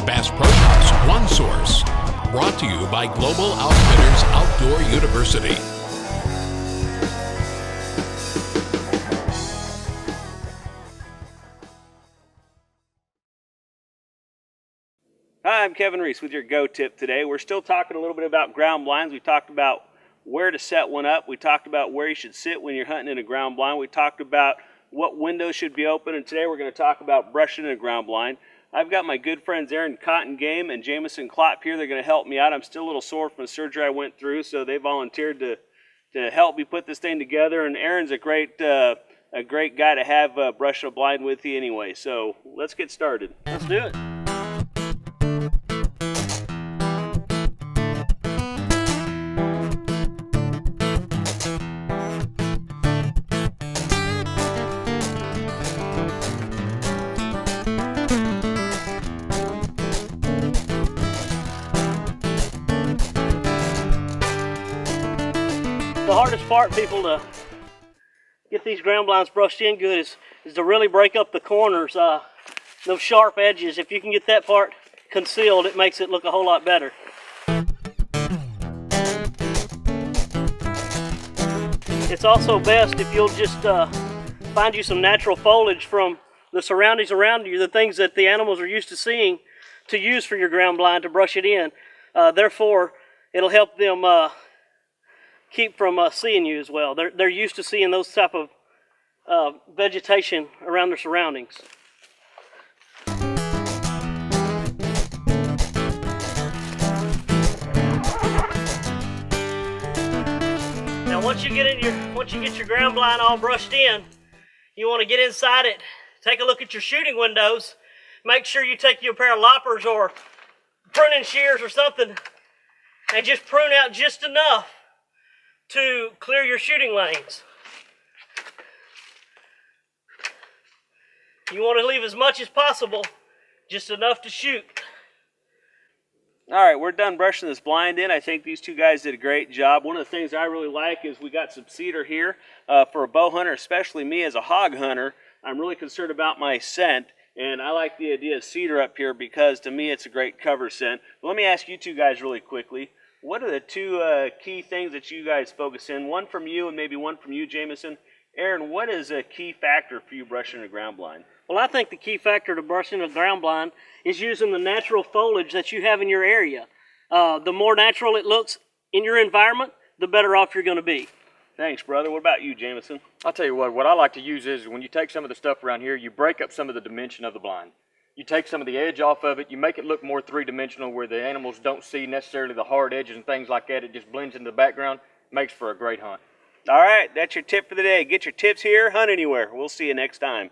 Bass Pro Shops One Source. Brought to you by Global Outfitters Outdoor University. Hi, I'm Kevin Reese with your Go Tip today. We're still talking a little bit about ground blinds. We talked about where to set one up. We talked about where you should sit when you're hunting in a ground blind. We talked about what windows should be open, and today we're going to talk about brushing in a ground blind. I've got my good friends Aaron Cotton Game and Jameson Klopp here. They're going to help me out. I'm still a little sore from the surgery I went through, so they volunteered to help me put this thing together. And Aaron's a great guy to have brushing a blind with you anyway. So let's get started. Let's do it. The hardest part, people, to get these ground blinds brushed in good is to really break up the corners, those sharp edges. If you can get that part concealed, it makes it look a whole lot better. It's also best if you'll just find you some natural foliage from the surroundings around you, the things that the animals are used to seeing, to use for your ground blind to brush it in. Therefore, it'll help them keep from seeing you as well. They're used to seeing those type of vegetation around their surroundings. Now, once you get your ground blind all brushed in, you want to get inside it. Take a look at your shooting windows. Make sure you take you a pair of loppers or pruning shears or something, and just prune out just enough to clear your shooting lanes. You want to leave as much as possible, just enough to shoot. All right, we're done brushing this blind in. I think these two guys did a great job. One of the things I really like is we got some cedar here. For a bow hunter, especially me as a hog hunter, I'm really concerned about my scent, and I like the idea of cedar up here because to me it's a great cover scent. But let me ask you two guys really quickly. What are the two key things that you guys focus in? One from you and maybe one from you, Jameson. Aaron, what is a key factor for you brushing a ground blind? Well, I think the key factor to brushing a ground blind is using the natural foliage that you have in your area. The more natural it looks in your environment, the better off you're going to be. Thanks, brother. What about you, Jameson? I'll tell you what I like to use is when you take some of the stuff around here, you break up some of the dimension of the blind. You take some of the edge off of it, you make it look more three-dimensional where the animals don't see necessarily the hard edges and things like that. It just blends into the background, makes for a great hunt. All right, that's your tip for the day. Get your tips here, hunt anywhere. We'll see you next time.